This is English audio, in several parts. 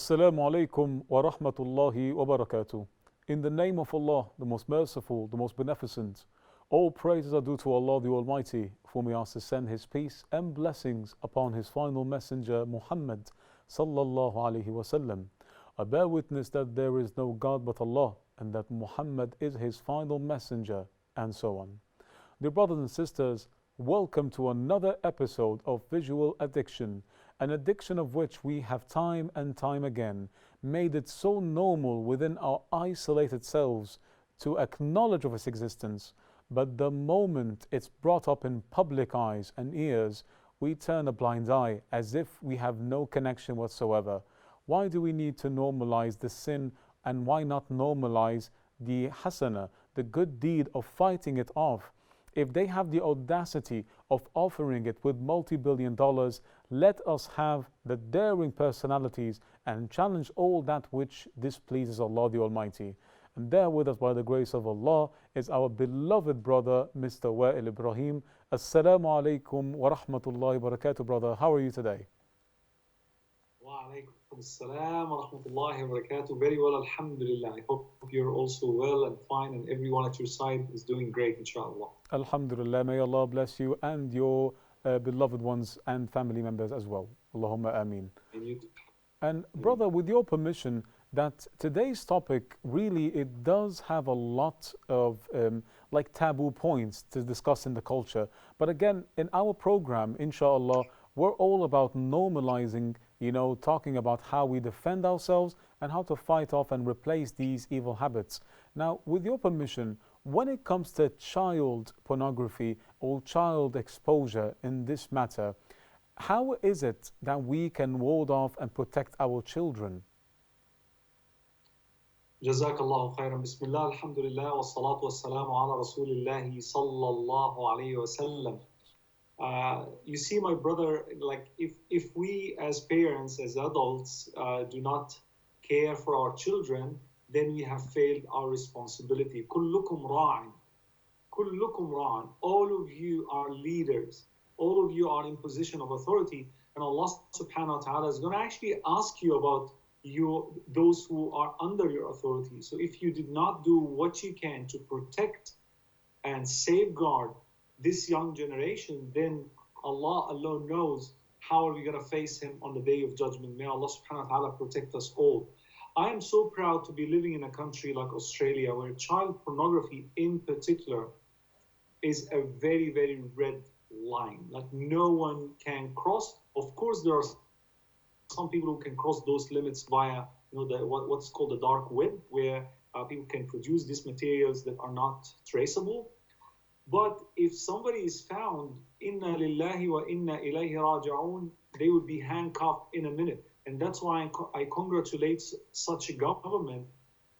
Assalamu alaikum wa rahmatullahi wa barakatuh. In the name of Allah, the most merciful, the most beneficent, all praises are due to Allah the Almighty, for whom He asks to send His peace and blessings upon His final messenger Muhammad sallallahu alaihi wasallam. I bear witness that there is no God but Allah, and that Muhammad is His final messenger, and so on. Dear brothers and sisters, welcome to another episode of Visual Addiction, an addiction of which we have time and time again made it so normal within our isolated selves to acknowledge of its existence, but the moment it's brought up in public eyes and ears, we turn a blind eye as if we have no connection whatsoever. Why do we need to normalize the sin, and why not normalize the hasana, the good deed of fighting it off? If they have the audacity of offering it with multi-billion dollars, let us have the daring personalities and challenge all that which displeases Allah the Almighty. And there with us by the grace of Allah is our beloved brother, Mr. Wa'il Ibrahim. Assalamu alaikum wa rahmatullahi wa barakatuh, brother. How are you today? Wa alaikum assalam wa rahmatullahi wa barakatuh. Very well, alhamdulillah. I hope you're also well and fine, and everyone at your side is doing great, inshallah. Alhamdulillah. May Allah bless you and your beloved ones and family members as well. Allahumma ameen. And you too. And brother, with your permission, that today's topic really, it does have a lot of like taboo points to discuss in the culture. But again, in our program, inshallah, we're all about normalizing, talking about how we defend ourselves and how to fight off and replace these evil habits. Now, with your permission, when it comes to child pornography or child exposure in this matter, how is it that we can ward off and protect our children? Jazakallahu khairan. Bismillah, alhamdulillah, wa salatu wa salamu ala rasulillahi sallallahu alayhi wa sallam. You see, my brother, like if we as parents, as adults, do not care for our children, then we have failed our responsibility. Kullukum ra'in. Kullukum ra'in. All of you are leaders. All of you are in position of authority. And Allah subhanahu wa ta'ala is going to actually ask you about those who are under your authority. So if you did not do what you can to protect and safeguard this young generation, then Allah alone knows how are we going to face Him on the Day of Judgment. May Allah subhanahu wa ta'ala protect us all. I am so proud to be living in a country like Australia, where child pornography in particular is a very, very red line. Like no one can cross. Of course, there are some people who can cross those limits via what's called the dark web, where people can produce these materials that are not traceable. But if somebody is found, inna lillahi wa inna ilayhi raji'un, they would be handcuffed in a minute. And that's why I congratulate such a government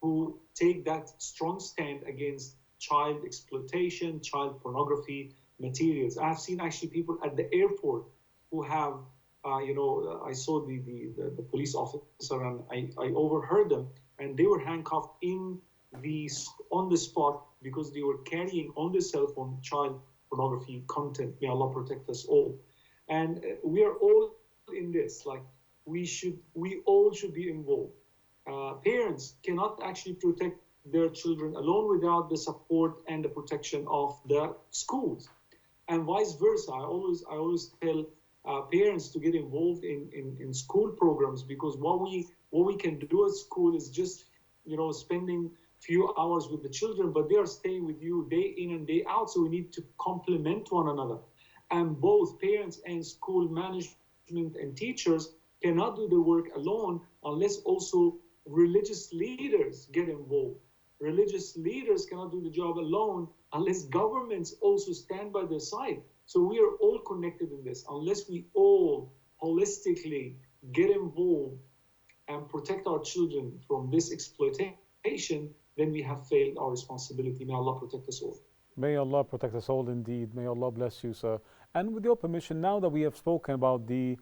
who take that strong stand against child exploitation, child pornography materials. I've seen actually people at the airport who have, I saw the police officer, and I overheard them, and they were handcuffed on the spot because they were carrying on their cell phone child pornography content. May Allah protect us all. And we are all in this. Like we all should be involved. Parents cannot actually protect their children alone without the support and the protection of the schools, and vice versa. I always tell parents to get involved in school programs, because what we can do at school is just spending few hours with the children, but they are staying with you day in and day out. So we need to complement one another, and both parents and school management and teachers cannot do the work alone unless also religious leaders get involved. Religious leaders cannot do the job alone unless governments also stand by their side. So we are all connected in this. Unless we all holistically get involved and protect our children from this exploitation, then we have failed our responsibility. May Allah protect us all. May Allah protect us all indeed. May Allah bless you, sir. And with your permission, now that we have spoken about the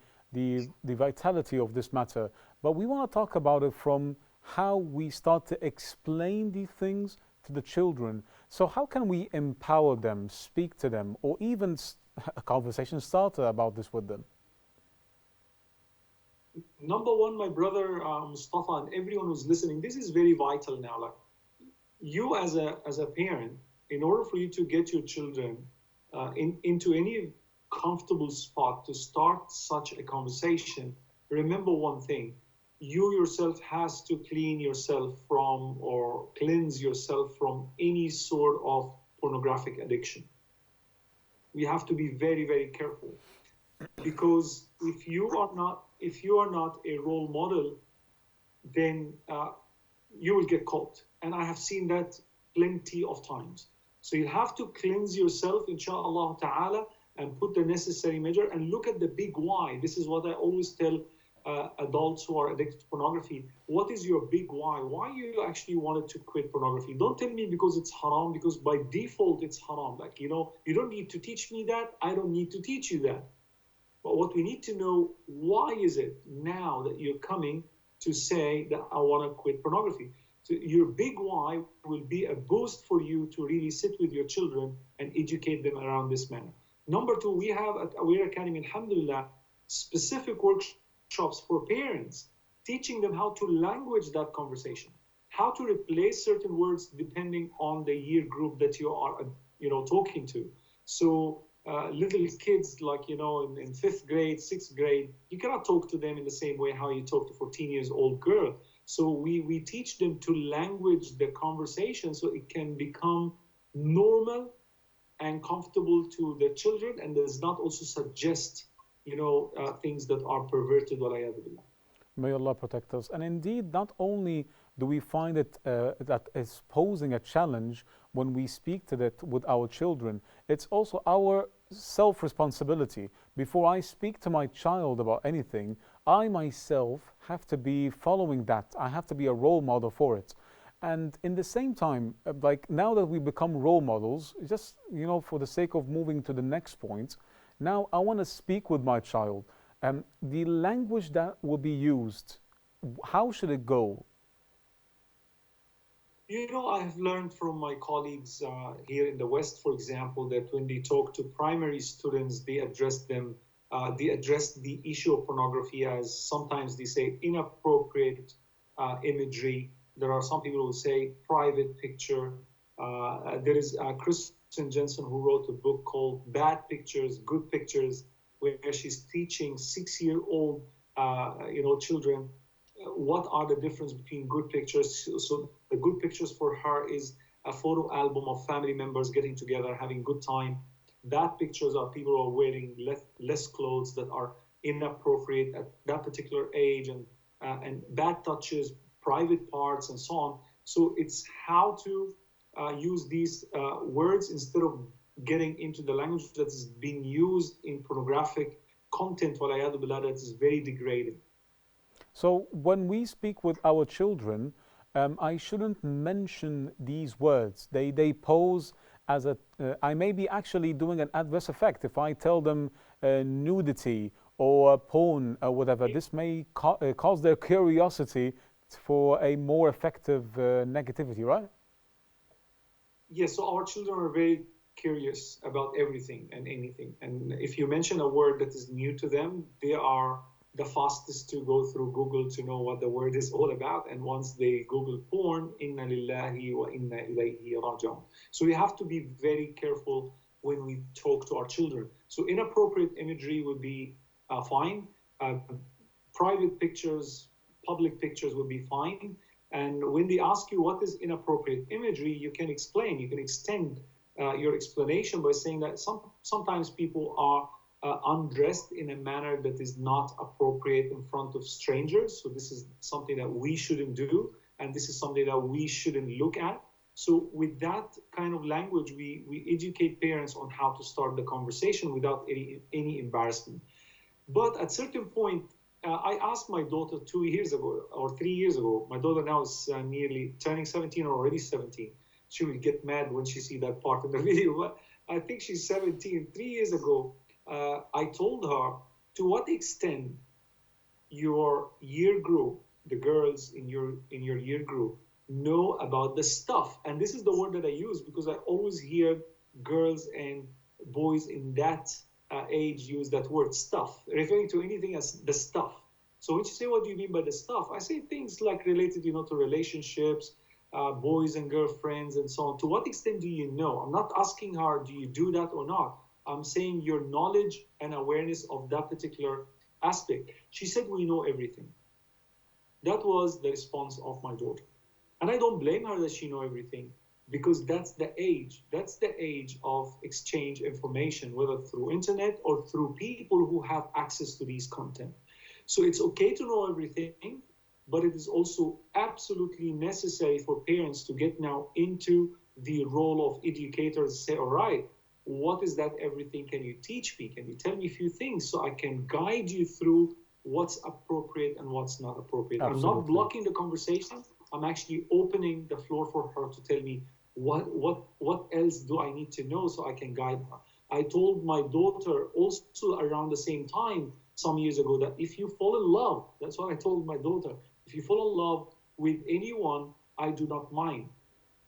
vitality of this matter, but we want to talk about it from how we start to explain these things to the children. So how can we empower them, speak to them, or even a conversation starter about this with them? number one, my brother Mustafa, and everyone who's listening, this is very vital now. Like, you as a parent, in order for you to get your children into any comfortable spot to start such a conversation, remember one thing: you yourself has to clean yourself from, or cleanse yourself from, any sort of pornographic addiction. We have to be very, very careful, because if you are not a role model, then you will get caught. And I have seen that plenty of times. So you have to cleanse yourself, inshallah ta'ala, and put the necessary measure and look at the big why. This is what I always tell adults who are addicted to pornography. What is your big why? Why you actually wanted to quit pornography? Don't tell me because it's haram, because by default it's haram. Like, you don't need to teach me that. I don't need to teach you that. But what we need to know, why is it now that you're coming to say that I want to quit pornography? So your big why will be a boost for you to really sit with your children and educate them around this manner. Number two, we have at Aware Academy, alhamdulillah, specific workshops for parents, teaching them how to language that conversation, how to replace certain words depending on the year group that you are, talking to. So little kids, like, in fifth grade, sixth grade, you cannot talk to them in the same way how you talk to 14 years old girl. So we teach them to language the conversation so it can become normal and comfortable to the children, and does not also suggest, things that are perverted. May Allah protect us. And indeed, not only do we find it that it's posing a challenge when we speak to that with our children, it's also our self-responsibility. Before I speak to my child about anything, I myself have to be following that. I have to be a role model for it. And in the same time, like now that we become role models, just, for the sake of moving to the next point, now I want to speak with my child. The language that will be used, how should it go? I have learned from my colleagues here in the West, for example, that when they talk to primary students, they address the issue of pornography as, sometimes they say, inappropriate imagery. There are some people who say private picture. There is Kristen Jensen, who wrote a book called Bad Pictures, Good Pictures, where she's teaching 6-year-old children what are the difference between good pictures. So the good pictures for her is a photo album of family members getting together, having good time. Bad pictures are people who are wearing less clothes that are inappropriate at that particular age, and bad touches, private parts, and so on. So it's how to use these words instead of getting into the language that is being used in pornographic content, that is very degrading. So when we speak with our children, I shouldn't mention these words. They pose as I may be actually doing an adverse effect if I tell them nudity or porn or whatever. This may cause their curiosity for a more effective negativity, right? Yes, so our children are very curious about everything and anything. And if you mention a word that is new to them, they are the fastest to go through Google to know what the word is all about. And once they Google porn, inna lillahi wa inna ilayhi raji'un. So we have to be very careful when we talk to our children. So inappropriate imagery would be fine. Private pictures, public pictures would be fine. And when they ask you what is inappropriate imagery, you can explain, you can extend your explanation by saying that sometimes people are undressed in a manner that is not appropriate in front of strangers. So this is something that we shouldn't do, and this is something that we shouldn't look at. So with that kind of language, we educate parents on how to start the conversation without any embarrassment. But at certain point, I asked my daughter 2 years ago or 3 years ago. My daughter now is nearly turning 17 or already 17. She will get mad when she see that part in the video, but I think she's 17. 3 years ago, I told her, to what extent your year group, the girls in your year group, know about the stuff. And this is the word that I use because I always hear girls and boys in that age use that word stuff, referring to anything as the stuff. So when she say, what do you mean by the stuff? I say things like related, to relationships, boys and girlfriends and so on. To what extent do you know? I'm not asking her, do you do that or not? I'm saying your knowledge and awareness of that particular aspect. She said, we know everything. That was the response of my daughter. And I don't blame her that she know everything, because that's the age. That's the age of exchange information, whether through internet or through people who have access to these content. So it's okay to know everything, but it is also absolutely necessary for parents to get now into the role of educators. Say, all right, what is that everything? Can you teach me? Can you tell me a few things so I can guide you through what's appropriate and what's not appropriate? Absolutely. I'm not blocking the conversation. I'm actually opening the floor for her to tell me what else do I need to know so I can guide her. I told my daughter also around the same time some years ago that if you fall in love, that's what I told my daughter, if you fall in love with anyone, I do not mind.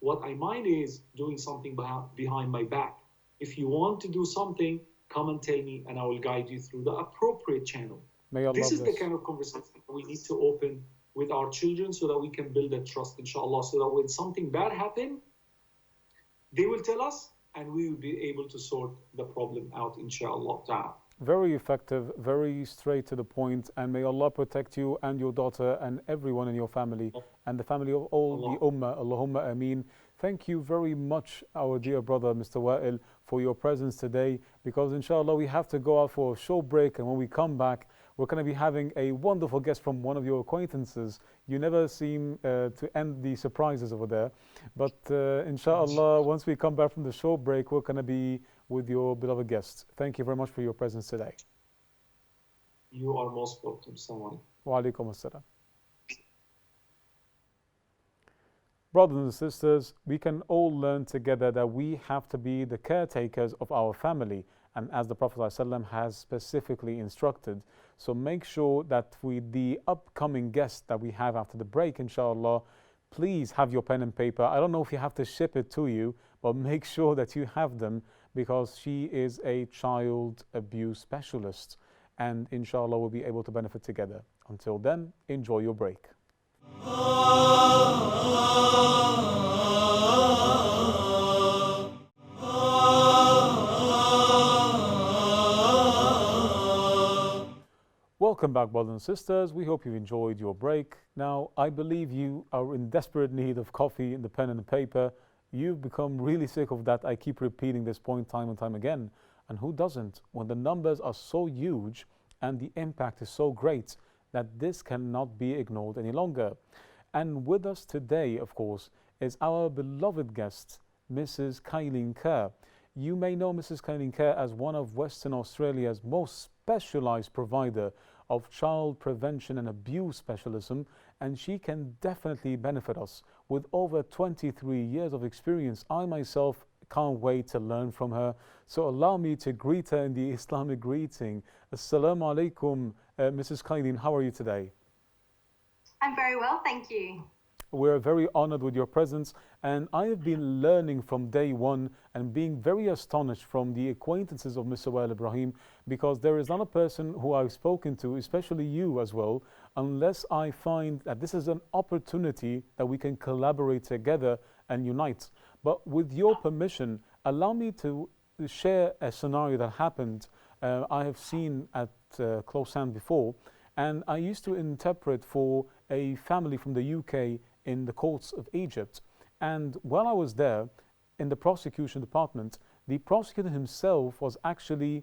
What I mind is doing something behind my back. If you want to do something, come and tell me and I will guide you through the appropriate channel. This is the kind of conversation we need to open with our children so that we can build that trust, inshallah, so that when something bad happens, they will tell us and we will be able to sort the problem out, inshallah. Very effective, very straight to the point, and may Allah protect you and your daughter and everyone in your family and the family of all the Ummah. Allahumma Ameen. Thank you very much, our dear brother, Mr. Wa'il, for your presence today, because inshallah we have to go out for a short break, and when we come back, we're going to be having a wonderful guest from one of your acquaintances. You never seem to end the surprises over there. But inshallah, once we come back from the short break, we're going to be with your beloved guest. Thank you very much for your presence today. You are most welcome. Assalamu Wa alaikum assalam. Brothers and sisters, we can all learn together that we have to be the caretakers of our family, and as the Prophet ﷺ has specifically instructed. So make sure that with the upcoming guest that we have after the break, inshallah, please have your pen and paper. I don't know if you have to ship it to you, but make sure that you have them, because she is a child abuse specialist, and inshallah we'll be able to benefit together. Until then, enjoy your break. Welcome back, brothers and sisters. We hope you enjoyed your break. Now, I believe you are in desperate need of coffee and the pen and the paper. You've become really sick of that. I keep repeating this point time and time again. And who doesn't? When the numbers are so huge and the impact is so great that this cannot be ignored any longer. And with us today, of course, is our beloved guest, Mrs. Kylene Kerr. You may know Mrs. Kylene Kerr as one of Western Australia's most specialized provider of child prevention and abuse specialism, and she can definitely benefit us. With over 23 years of experience, I myself can't wait to learn from her. So allow me to greet her in the Islamic greeting. Assalamu alaikum, Mrs. Kylene, how are you today? I'm very well, thank you. We're very honored with your presence, and I have been learning from day one and being very astonished from the acquaintances of Mr. Wa'il Ibrahim, because there is not a person who I've spoken to, especially you as well, unless I find that this is an opportunity that we can collaborate together and unite. But with your permission, allow me to share a scenario that happened. I have seen at close hand before, and I used to interpret for a family from the UK in the courts of Egypt. And while I was there in the prosecution department, the prosecutor himself was actually,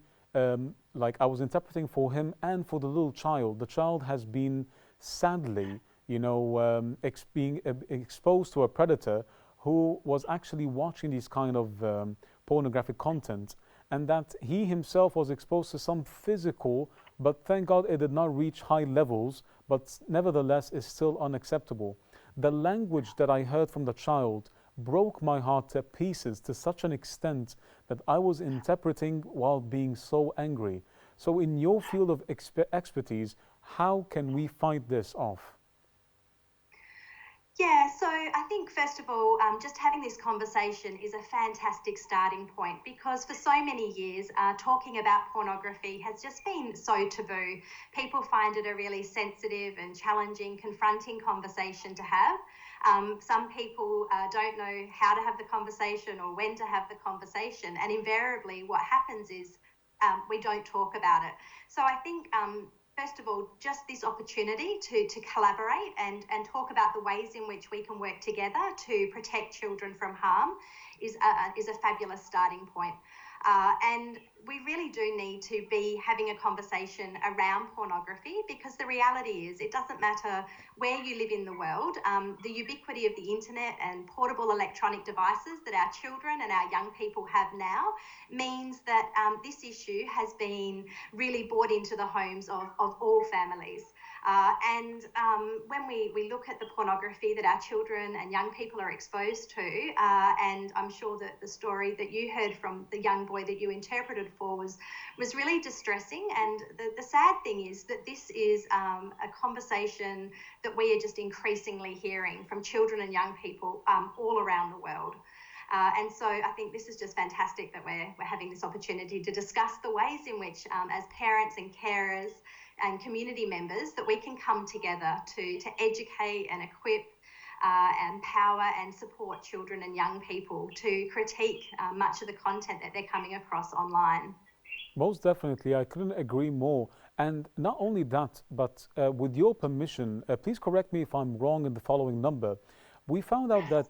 like I was interpreting for him and for the little child. The child has been sadly, being exposed to a predator who was actually watching these kind of pornographic content, and that he himself was exposed to some physical, but thank God it did not reach high levels, but nevertheless is still unacceptable. The language that I heard from the child broke my heart to pieces to such an extent that I was interpreting while being so angry. So in your field of expertise, how can we fight this off? Yeah, so I think first of all, just having this conversation is a fantastic starting point because for so many years, talking about pornography has just been so taboo. People find it a really sensitive and challenging, confronting conversation to have. Some people don't know how to have the conversation or when to have the conversation, and invariably, what happens is we don't talk about it. So I think first of all, just this opportunity to collaborate and talk about the ways in which we can work together to protect children from harm is a fabulous starting point. And we really do need to be having a conversation around pornography because the reality is it doesn't matter where you live in the world. The ubiquity of the internet and portable electronic devices that our children and our young people have now means that this issue has been really brought into the homes of all families. And when we look at the pornography that our children and young people are exposed to, and I'm sure that the story that you heard from the young boy that you interpreted for was really distressing. And the sad thing is that this is a conversation that we are just increasingly hearing from children and young people all around the world. And so I think this is just fantastic that we're having this opportunity to discuss the ways in which, as parents and carers and community members, that we can come together to educate and equip, empower and support children and young people to critique much of the content that they're coming across online. Most definitely, I couldn't agree more. And not only that, but with your permission, please correct me if I'm wrong in the following number. We found out that,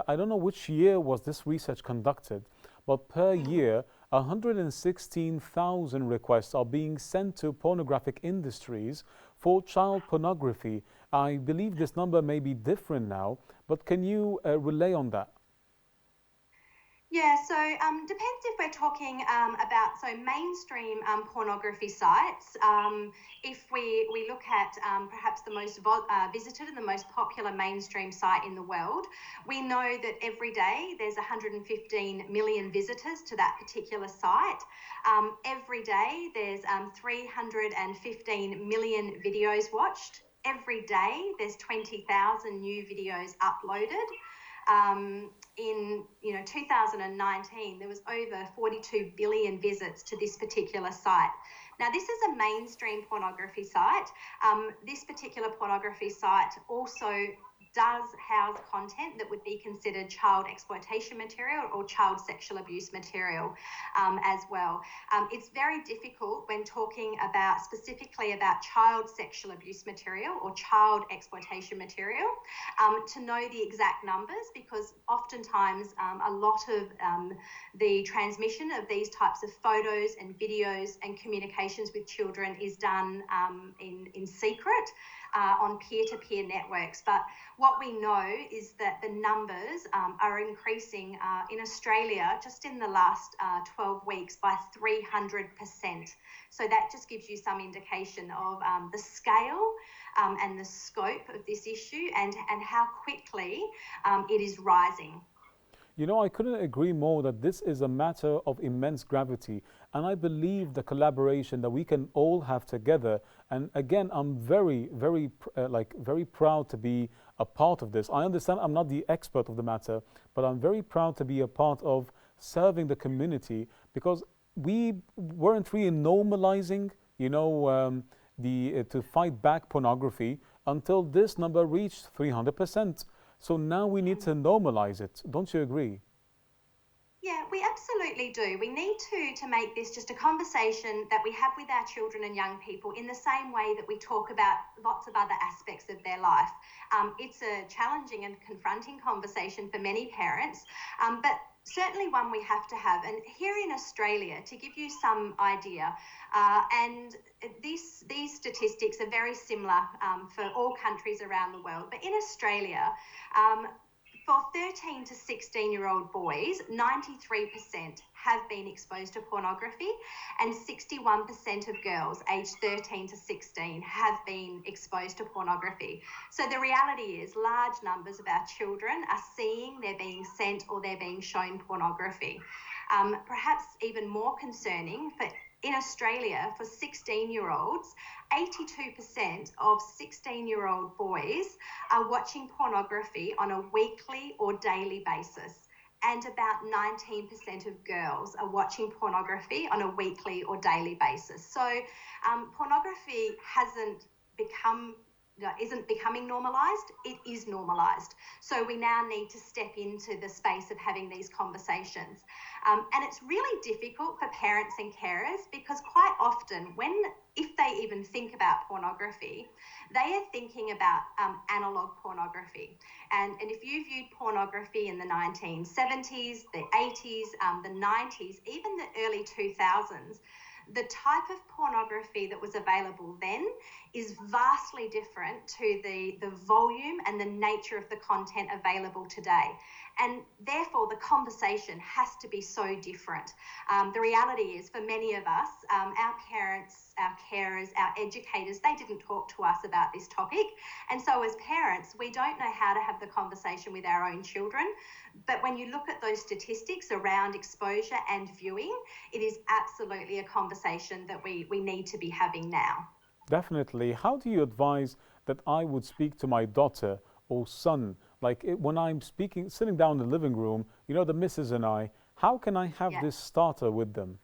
I don't know which year was this research conducted, but per year, 116,000 requests are being sent to pornographic industries for child pornography. I believe this number may be different now, but can you relay on that? Yeah, so depends if we're talking about mainstream pornography sites. If we look at perhaps the most visited and the most popular mainstream site in the world, we know that every day there's 115 million visitors to that particular site. Every day there's 315 million videos watched. Every day there's 20,000 new videos uploaded. In 2019, there was over 42 billion visits to this particular site. Now, this is a mainstream pornography site. This particular pornography site also does house content that would be considered child exploitation material or child sexual abuse material as well. It's very difficult when talking about specifically about child sexual abuse material or child exploitation material to know the exact numbers because oftentimes a lot of the transmission of these types of photos and videos and communications with children is done in secret. On peer-to-peer networks. But what we know is that the numbers are increasing in Australia just in the last 12 weeks by 300%. So that just gives you some indication of the scale and the scope of this issue and how quickly it is rising. You know, I couldn't agree more that this is a matter of immense gravity, and I believe the collaboration that we can all have together. And again, I'm very proud to be a part of this. I understand I'm not the expert of the matter, but I'm very proud to be a part of serving the community because we weren't really normalizing, to fight back pornography until this number reached 300%. So now we need to normalize it. Don't you agree? Yeah, we absolutely do. We need to make this just a conversation that we have with our children and young people in the same way that we talk about lots of other aspects of their life. It's a challenging and confronting conversation for many parents, but certainly one we have to have. And here in Australia, to give you some idea, and these statistics are very similar for all countries around the world, but in Australia, for 13 to 16-year-old boys, 93% have been exposed to pornography and 61% of girls aged 13 to 16 have been exposed to pornography. So the reality is large numbers of our children are seeing, they're being sent or they're being shown pornography. Perhaps even more concerning for In Australia, for 16-year-olds, 82% of 16-year-old boys are watching pornography on a weekly or daily basis, and about 19% of girls are watching pornography on a weekly or daily basis. So pornography isn't becoming normalised, it is normalised. So we now need to step into the space of having these conversations. And it's really difficult for parents and carers because quite often if they even think about pornography, they are thinking about analogue pornography. And if you viewed pornography in the 1970s, the 80s, the 90s, even the early 2000s, the type of pornography that was available then is vastly different to the volume and the nature of the content available today. And therefore, the conversation has to be so different. The reality is, for many of us, our parents, our carers, our educators, they didn't talk to us about this topic. And so as parents, we don't know how to have the conversation with our own children. But when you look at those statistics around exposure and viewing, it is absolutely a conversation that we need to be having now. Definitely. How do you advise that I would speak to my daughter or son? Like when I'm sitting down in the living room, the missus and I, how can I have this starter with them?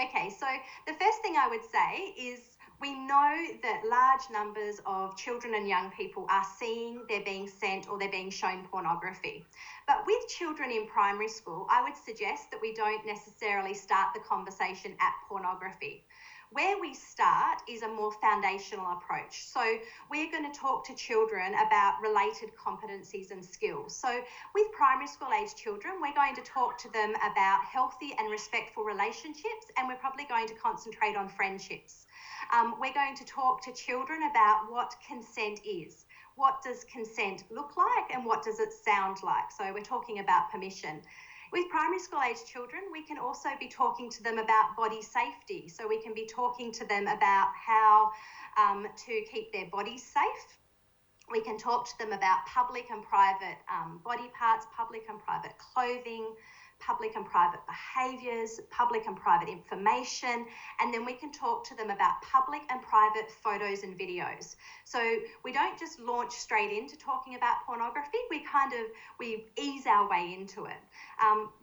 Okay, so the first thing I would say is we know that large numbers of children and young people are seeing, they're being sent, or they're being shown pornography. But with children in primary school, I would suggest that we don't necessarily start the conversation at pornography. Where we start is a more foundational approach. So we're going to talk to children about related competencies and skills. So with primary school age children, we're going to talk to them about healthy and respectful relationships, and we're probably going to concentrate on friendships. We're going to talk to children about what consent is. What does consent look like and what does it sound like? So we're talking about permission. With primary school age children, we can also be talking to them about body safety. So we can be talking to them about how to keep their bodies safe. We can talk to them about public and private body parts, public and private clothing, public and private behaviours, public and private information, and then we can talk to them about public and private photos and videos. So we don't just launch straight into talking about pornography, we ease our way into it.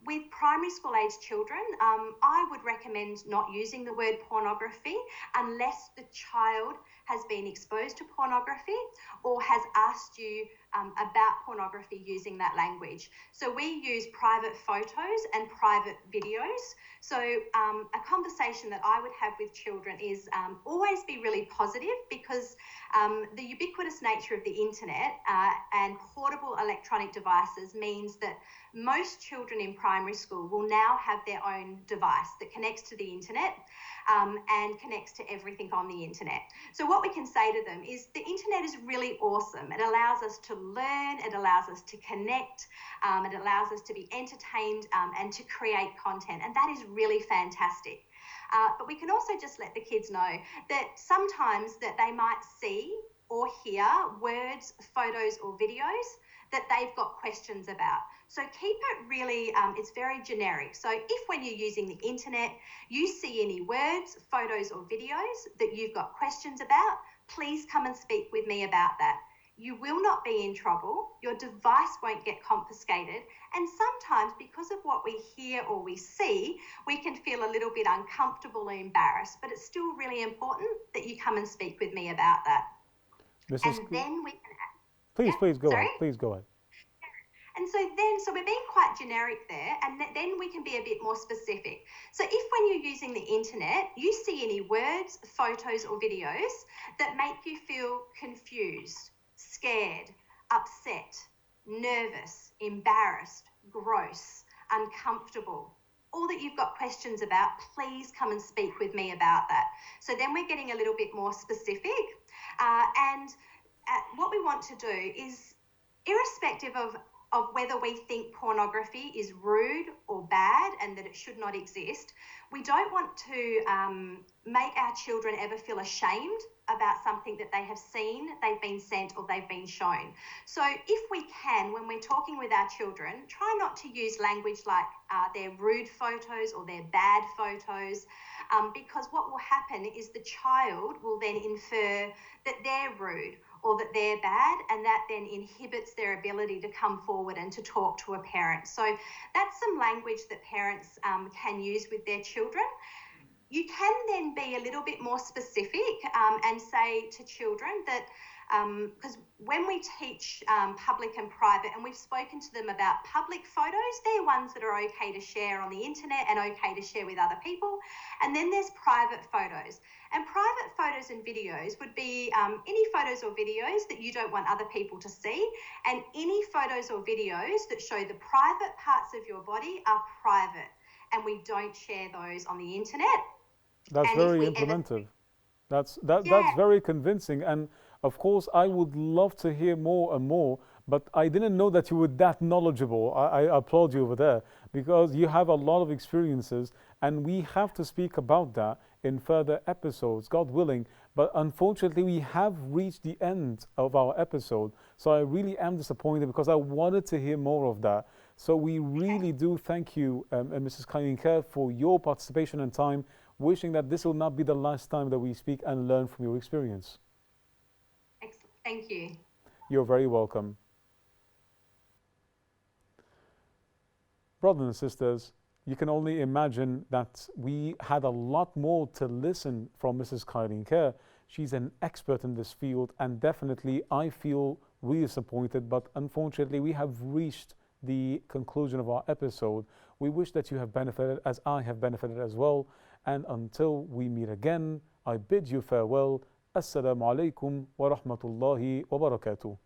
With primary school age children, I would recommend not using the word pornography unless the child has been exposed to pornography or has asked you about pornography using that language. So we use private photos and private videos. So a conversation that I would have with children is always be really positive, because the ubiquitous nature of the internet and portable electronic devices means that most children in primary school will now have their own device that connects to the internet and connects to everything on the internet. So what we can say to them is the internet is really awesome. It allows us to learn, it allows us to connect, it allows us to be entertained and to create content, and that is really fantastic. But we can also just let the kids know that sometimes that they might see or hear words, photos or videos that they've got questions about. So keep it really, it's very generic. So if when you're using the internet, you see any words, photos or videos that you've got questions about, please come and speak with me about that. You will not be in trouble, your device won't get confiscated, and sometimes because of what we hear or we see, we can feel a little bit uncomfortable or embarrassed, but it's still really important that you come and speak with me about that. Then we can... Please go ahead. Please go ahead. And so we're being quite generic there, and then we can be a bit more specific. So if when you're using the internet, you see any words, photos or videos that make you feel confused, scared, upset, nervous, embarrassed, gross, uncomfortable, or that you've got questions about, please come and speak with me about that. So then we're getting a little bit more specific. What we want to do is, irrespective of whether we think pornography is rude or bad and that it should not exist, we don't want to make our children ever feel ashamed about something that they have seen, they've been sent or they've been shown. So if we can, when we're talking with our children, try not to use language like they're rude photos or they're bad photos. because what will happen is the child will then infer that they're rude or that they're bad, and that then inhibits their ability to come forward and to talk to a parent. So that's some language that parents can use with their children. You can then be a little bit more specific and say to children that, because when we teach public and private, and we've spoken to them about public photos, they're ones that are okay to share on the internet and okay to share with other people. And then there's private photos. And private photos and videos would be any photos or videos that you don't want other people to see, and any photos or videos that show the private parts of your body are private, and we don't share those on the internet. That's very implementive. That's very convincing. And of course, I would love to hear more and more, but I didn't know that you were that knowledgeable. I applaud you over there, because you have a lot of experiences, and we have to speak about that in further episodes, God willing. But unfortunately, we have reached the end of our episode. So I really am disappointed, because I wanted to hear more of that. So we really do thank you, Mrs. Kayinker, for your participation and time, wishing that this will not be the last time that we speak and learn from your experience. Excellent. Thank you. You're very welcome. Brothers and sisters, you can only imagine that we had a lot more to listen from Mrs. Kayinker. She's an expert in this field, and definitely I feel really disappointed, but unfortunately we have reached the conclusion of our episode. We wish that you have benefited as I have benefited as well. And until we meet again, I bid you farewell. Assalamu alaikum wa rahmatullahi wa barakatuh.